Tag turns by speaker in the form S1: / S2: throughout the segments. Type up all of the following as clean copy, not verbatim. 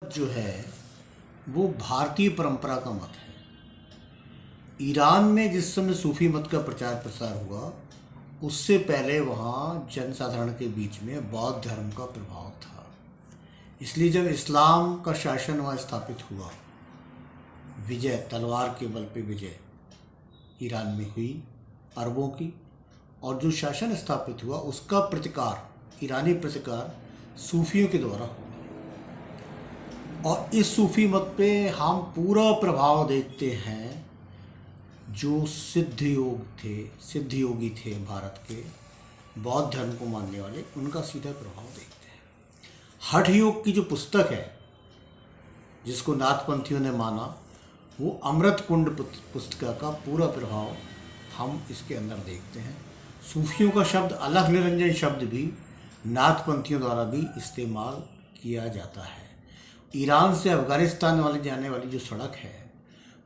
S1: जो है वो भारतीय परंपरा का मत है। ईरान में जिस समय सूफी मत का प्रचार प्रसार हुआ उससे पहले वहाँ जनसाधारण के बीच में बौद्ध धर्म का प्रभाव था। इसलिए जब इस्लाम का शासन वहाँ स्थापित हुआ, विजय तलवार के बल पे विजय ईरान में हुई अरबों की, और जो शासन स्थापित हुआ उसका प्रतिकार, ईरानी प्रतिकार सूफियों के द्वारा हुआ। और इस सूफी मत पे हम पूरा प्रभाव देखते हैं। जो सिद्ध योगी थे भारत के, बौद्ध धर्म को मानने वाले, उनका सीधा प्रभाव देखते हैं। हठ योग की जो पुस्तक है जिसको नाथपंथियों ने माना, वो अमृत कुंड पुस्तिका का पूरा प्रभाव हम इसके अंदर देखते हैं। सूफियों का शब्द अलख निरंजन शब्द भी नाथपंथियों द्वारा भी इस्तेमाल किया जाता है। ईरान से अफ़गानिस्तान वाली जाने वाली जो सड़क है,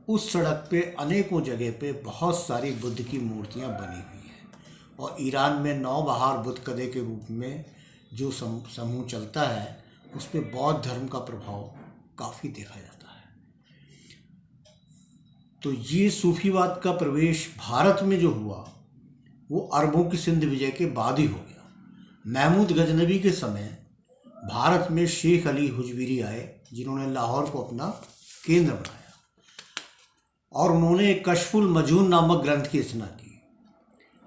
S1: उस सड़क पे अनेकों जगह पे बहुत सारी बुद्ध की मूर्तियां बनी हुई हैं। और ईरान में नौबहार बुद्ध कदे के रूप में जो समूह चलता है, उस पर बौद्ध धर्म का प्रभाव काफ़ी देखा जाता है। तो ये सूफीवाद का प्रवेश भारत में जो हुआ वो अरबों की सिंध विजय के बाद ही हो गया। महमूद गजनवी के समय भारत में शेख अली हुजवीरी आए, जिन्होंने लाहौर को अपना केंद्र बनाया और उन्होंने एक कशफुल मजून नामक ग्रंथ की रचना की।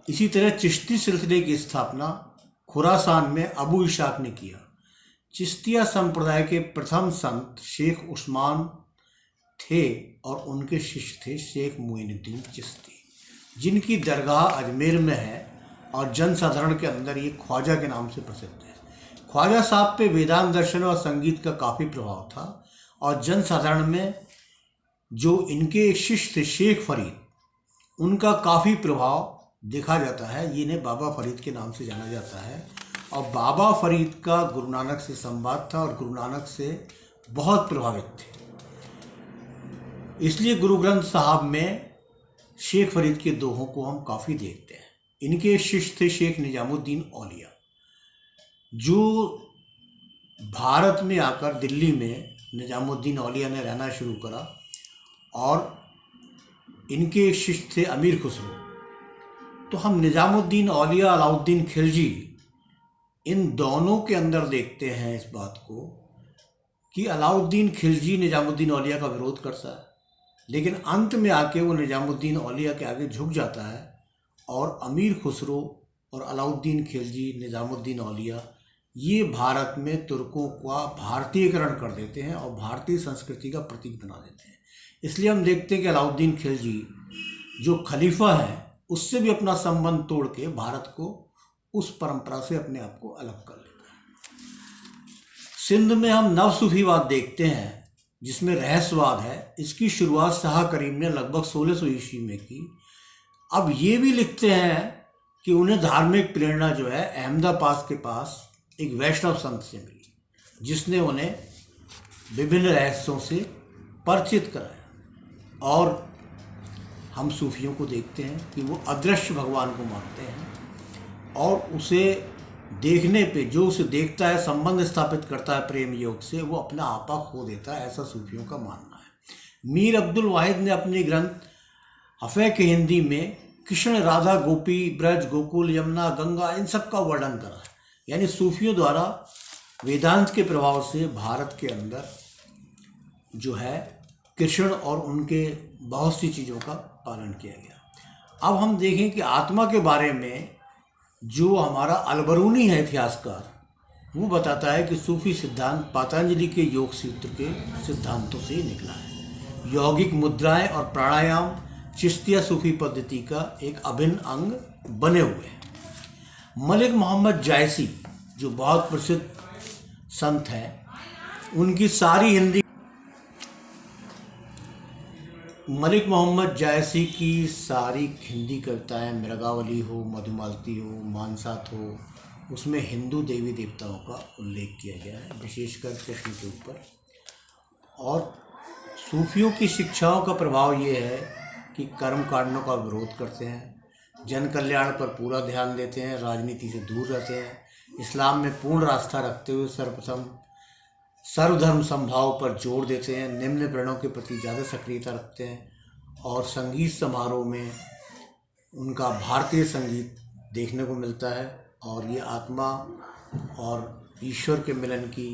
S1: इसी तरह चिश्ती सिलसिले की स्थापना खुरासान में अबू इशाक ने किया। चिश्तिया संप्रदाय के प्रथम संत शेख उस्मान थे और उनके शिष्य थे शेख मोइनुद्दीन चिश्ती, जिनकी दरगाह अजमेर में है और जनसाधारण के अंदर ये ख्वाजा के नाम से प्रसिद्ध है। ख्वाजा साहब पे वेदांत दर्शन और संगीत का काफ़ी प्रभाव था और जनसाधारण में जो इनके शिष्य थे शेख फरीद, उनका काफ़ी प्रभाव देखा जाता है। ये इन्हें बाबा फरीद के नाम से जाना जाता है। और बाबा फरीद का गुरु नानक से संवाद था और गुरु नानक से बहुत प्रभावित थे। इसलिए गुरु ग्रंथ साहब में शेख फरीद के दोहों को हम काफ़ी देखते हैं। इनके शिष्य थे शेख निजामुद्दीन औलिया, जो भारत में आकर दिल्ली में निजामुद्दीन औलिया ने रहना शुरू करा। और इनके शिष्य थे अमीर खुसरो। तो हम निजामुद्दीन औलिया, अलाउद्दीन खिलजी, इन दोनों के अंदर देखते हैं इस बात को कि अलाउद्दीन खिलजी निजामुद्दीन औलिया का विरोध करता है, लेकिन अंत में आके वो निजामुद्दीन औलिया के आगे झुक जाता है। और अमीर खुसरो और अलाउद्दीन खिलजी, निजामुद्दीन औलिया, ये भारत में तुर्कों का भारतीयकरण कर देते हैं और भारतीय संस्कृति का प्रतीक बना देते हैं। इसलिए हम देखते हैं कि अलाउद्दीन खिलजी जो खलीफा है, उससे भी अपना संबंध तोड़ के भारत को उस परंपरा से अपने आप को अलग कर लेता है। सिंध में हम नवसूफीवाद देखते हैं जिसमें रहस्यवाद है। इसकी शुरुआत शाह करीम ने लगभग 1600 ईस्वी में की। अब ये भी लिखते हैं कि उन्हें धार्मिक प्रेरणा जो है अहमदाबाद के पास एक वैष्णव संत से मिली, जिसने उन्हें विभिन्न रहस्यों से परिचित कराया। और हम सूफियों को देखते हैं कि वो अदृश्य भगवान को मानते हैं और उसे देखने पे, जो उसे देखता है, संबंध स्थापित करता है प्रेम योग से, वो अपना आपा खो देता है, ऐसा सूफियों का मानना है। मीर अब्दुल वाहिद ने अपने ग्रंथ हफ़े के हिंदी में कृष्ण, राधा, गोपी, ब्रज, गोकुल, यमुना, गंगा, इन सब का वर्णन करा है। यानी सूफियों द्वारा वेदांत के प्रभाव से भारत के अंदर जो है कृष्ण और उनके बहुत सी चीज़ों का पालन किया गया। अब हम देखें कि आत्मा के बारे में जो हमारा अलबरूनी है इतिहासकार, वो बताता है कि सूफी सिद्धांत पतंजलि के योग सूत्र के सिद्धांतों से ही निकला है। यौगिक मुद्राएं और प्राणायाम चिश्तिया सूफी पद्धति का एक अभिन्न अंग बने हुए हैं। मलिक मोहम्मद जायसी जो बहुत प्रसिद्ध संत हैं, उनकी सारी हिंदी, मलिक मोहम्मद जायसी की सारी हिंदी कविताएं, मृगावली हो, मधुमालती हो, मानसात हो, उसमें हिंदू देवी देवताओं का उल्लेख किया गया है, विशेषकर कृष्ण के ऊपर। और सूफियों की शिक्षाओं का प्रभाव ये है कि कर्म कांडों का विरोध करते हैं, जन कल्याण पर पूरा ध्यान देते हैं, राजनीति से दूर रहते हैं, इस्लाम में पूर्ण आस्था रखते हुए सर्वप्रथम सर्वधर्म समभाव पर जोर देते हैं, निम्न वर्णों के प्रति ज़्यादा सक्रियता रखते हैं और संगीत समारोह में उनका भारतीय संगीत देखने को मिलता है। और ये आत्मा और ईश्वर के मिलन की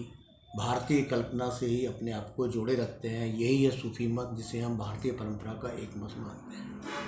S1: भारतीय कल्पना से ही अपने आप को जोड़े रखते हैं। यही है सूफी मत, जिसे हम भारतीय परंपरा का एक मत मानते हैं।